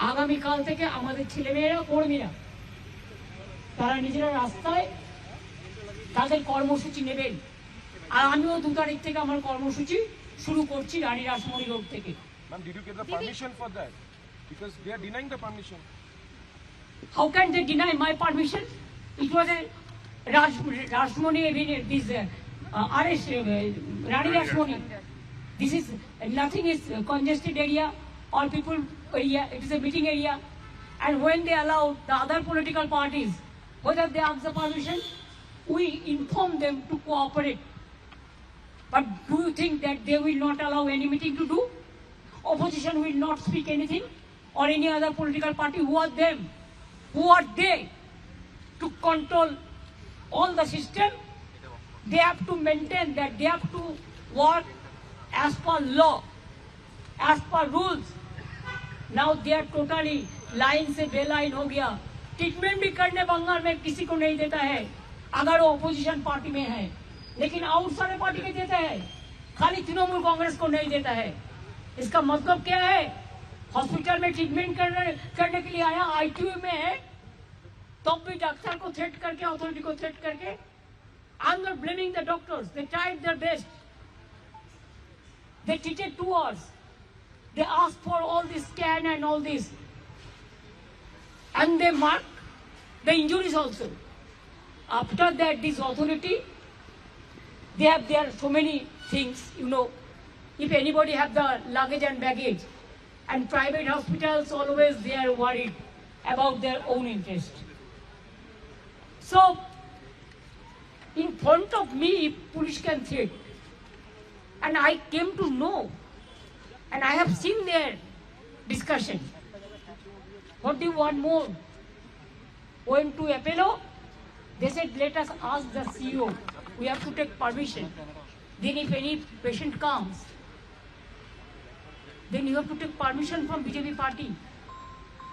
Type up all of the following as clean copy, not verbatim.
আগামীকাল থেকে আমাদের ছেলেমেয়েরা কর্মীরা তারা নিজেরা রাস্তায় তাদের কর্মসূচি নেবেন। আর আমিও 2 তারিখ থেকে আমার কর্মসূচি শুরু করছি রানী রাসমণি রোড থেকে। Ma'am, did you get the permission for that? Because they are denying the permission. How can they deny my permission? It was a Rashmoni, this arrest, Rani Rashmoni. This is nothing is congested area or people area. It is a meeting area. And when they allow the other political parties, whether they ask the permission, we inform them to cooperate. But do you think that they will not allow any meeting to do? Opposition will not speak anything, or any other political party. Who are them? Who are they to control all the system? They have to maintain that, they have to work as per law, as per rules. Now they are totally line से बेलाइन हो गया। Treatment भी करने बंगाल में किसी को नहीं देता है अगर वो अपोजिशन पार्टी में है, लेकिन और सारे पार्टी में देता है, खाली तृणमूल कांग्रेस को नहीं देता है। इसका मतलब क्या है? हॉस्पिटल में ट्रीटमेंट करने के लिए आया, आईसीयू में है, तब भी डॉक्टर को थ्रेट करके, अथॉरिटी को थ्रेट करके। I am not blaming the doctors, they tried their best, they treated 2 hours, they asked for all this scan and all this, and they marked the injuries also. After that, this authority, they have there so many things, you know. If anybody have the luggage and baggage, and private hospitals always they are worried about their own interest. So in front of me police can threat, and I came to know, and I have seen their discussion. What do you want more? Went to Apollo, they said let us ask the CEO, we have to take permission. Then if any patient comes, then you have to take permission from BJP party.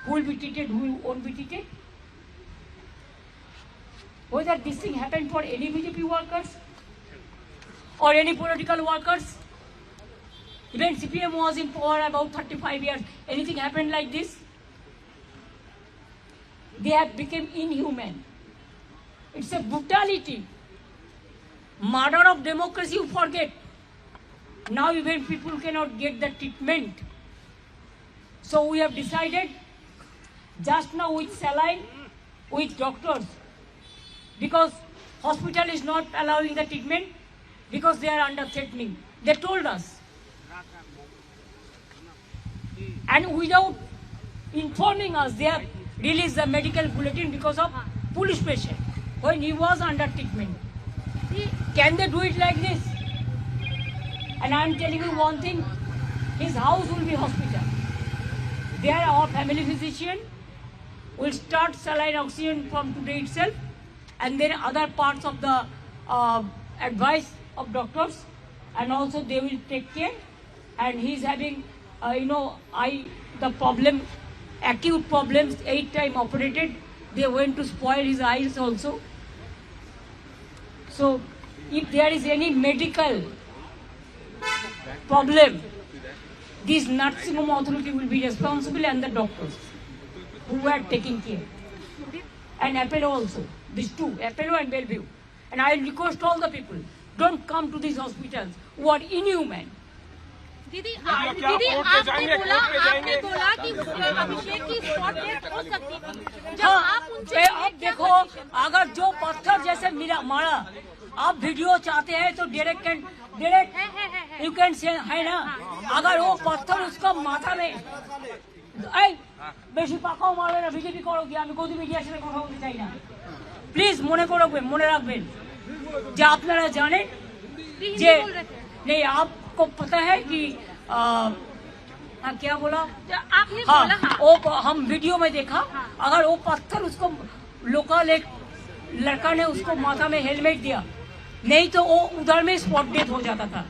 Who will be treated, who won't be treated? Whether this thing happened for any BJP workers or any political workers, even CPM was in power about 35 years, anything happened like this? They have become inhuman. It's a brutality. Murder of democracy, you forget. Now even people cannot get the treatment. So we have decided just now with saline, with doctors, because hospital is not allowing the treatment because they are under threatening. They told us. And without informing us, they have released the medical bulletin because of police pressure when he was under treatment. Can they do it like this? And I am telling you one thing, his house will be hospital. There our family physician will start saline oxygen from today itself, and then other parts of the advice of doctors, and also they will take care. And he is having, the problem, acute problems, 8 times operated. They went to spoil his eyes also. So if there is any medical problem, this nursing home authority will be responsible, and the doctors who are taking care, and Apollo also, these two, Apollo and Bellevue. And I request all the people, don't come to these hospitals who are inhuman. दीदी आपने बोला कि अभिषेक की spot death हो सकती थी। जब आप उनसे अब देखो, अगर जो पत्थर जैसे मारा, आप वीडियो चाहते हैं तो डायरेक्ट यू कैन से है ना, अगर वो पत्थर उसका माथा में বেশি পাকাও মারবে না, বিজেপি করো কি, আমি গদি মিডিয়ার সাথে কথা বলতে চাই না। প্লিজ মনে রাখবেন যে আপনারা জানেন যে नहीं, आपको पता है कि क्या बोला आपने? बोला वो हम वीडियो में देखा, अगर वो पत्थर उसको लोकल एक लड़का ने उसको माथा में हेलमेट दिया, नहीं तो वो उधर में स्पॉट डेथ हो जाता था।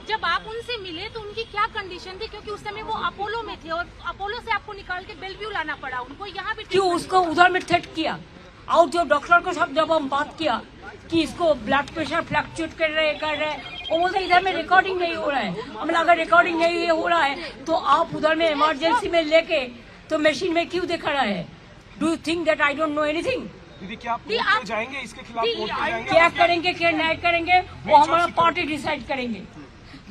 जब आप उनसे मिले तो उनकी क्या कंडीशन थी? क्योंकि उस समय वो अपोलो में थे और अपोलो से आपको निकाल के बेलव्यू लाना पड़ा उनको, यहाँ भी क्यों उसको उधर में थ्रेट किया? और जो डॉक्टर के साथ जब हम बात किया कि इसको ब्लड प्रेशर फ्लक्चुएट कर रहे वो बोलते इधर में रिकॉर्डिंग नहीं हो रहा है। हमने अगर रिकॉर्डिंग नहीं हो रहा है तो आप उधर में इमरजेंसी में लेके तो मशीन में क्यों दिखा रहा है? Do you think that I don't know anything? दीदी क्या आप कोर्ट पे जाएंगे इसके खिलाफ? कोर्ट पे जाएंगे? क्या करेंगे, क्या न्याय करेंगे, वो हमारा पार्टी डिसाइड करेंगे।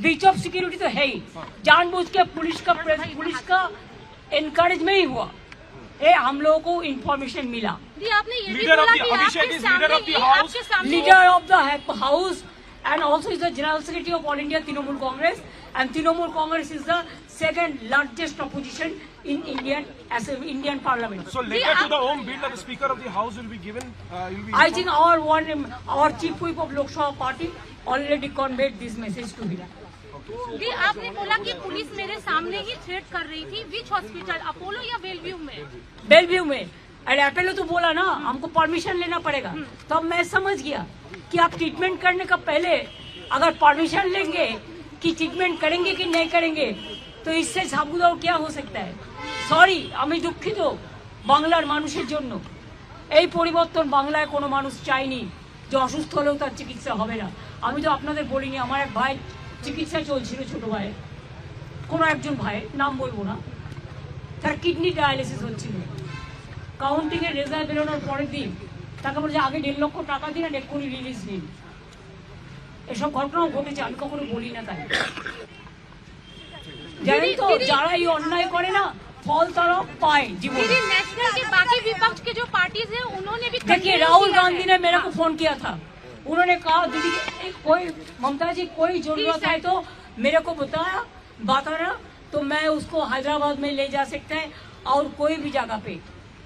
ब्रीच ऑफ सिक्योरिटी तो है ही, जानबूझ के पुलिस का एनकरेज में ही हुआ। ये हम लोगों को इंफॉर्मेशन मिला। दी आपने ये भी बोला कि आपके सामने leader of the house and also is the general secretary of All India Trinamool Congress, and Trinamool Congress is the second largest opposition in Indian Parliament. So letter to the home bill that the Speaker of the House will be given. I think our chief whip of Lok Sabha party already conveyed this message to him. दी आपने बोला कि police मेरे सामने ही threat कर रही थी। विच hospital, Apollo या Belvieu में? बेलव्यू में। अरे अपोलो तो बोला ना हमको परमिशन लेना पड़ेगा। तो अब मैं समझ गया कि आप ट्रीटमेंट करने का पहले अगर परमिशन लेंगे कि ट्रीटमेंट करेंगे कि नहीं करेंगे, तो इससे साबुदाव क्या हो सकता है। सॉरी, আমি দুঃখিত বাংলার মানুষের জন্য। এই পরিবর্তন বাংলায় কোনো মানুষ চায়নি যে অসুস্থ হলেও তার চিকিৎসা হবে না। আমি তো আপনাদের বলিনি, আমার এক ভাই চিকিৎসা চলছিল, ছোট ভাই, কোনো একজন ভাই, নাম বলবো না, তার কিডনি ডায়ালিসিস হচ্ছিল। কাউন্টিং এর রেজাল্ট বেরোনোর পরের দিন তাকে বলছে আগে 1.5 লক্ষ টাকা দিন আর এক্ষুনি রিলিজ দিন। এসব ঘটনাও ঘটেছে, আমি কখনো বলি না। তাই জানেন তো, যারা এই অন্যায় করে না ফল তারা পায় জীবনে। दीदी नेशनल के बाकी विपक्ष के जो पार्टीज हैं उन्होंने भी देखिए, राहुल गांधी ने मेरे को फोन किया था, उन्होंने कहा दीदी कोई ममता जी कोई जरूरत है तो मेरे को बताना, तो मैं उसको हैदराबाद में ले जा सकता है और कोई भी जगह पे।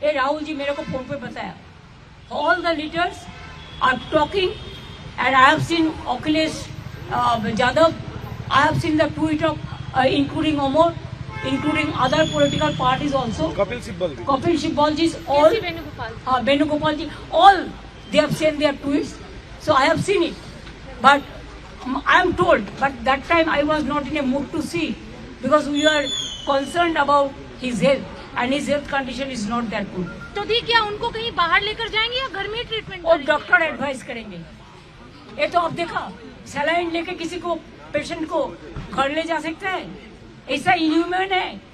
ये राहुल जी मेरे को फोन पे बताया। All the leaders are talking, and I have seen Akhilesh Yadav. I have seen the tweet of including Omar, including other political parties also. Kapil Sibal ji, all Venugopal ji, all they have sent their tweets. So I have seen it, but I am told. But that time I was not in a mood to see because we are concerned about his health, and his health condition is not that good. तो दी क्या उनको कहीं बाहर लेकर जाएंगे या घर में ट्रीटमेंट और डॉक्टर एडवाइस करेंगे। ये तो अब देखा, सलाइन लेके किसी को पेशेंट को घर ले जा सकता है? ऐसा इनह्यूमन है।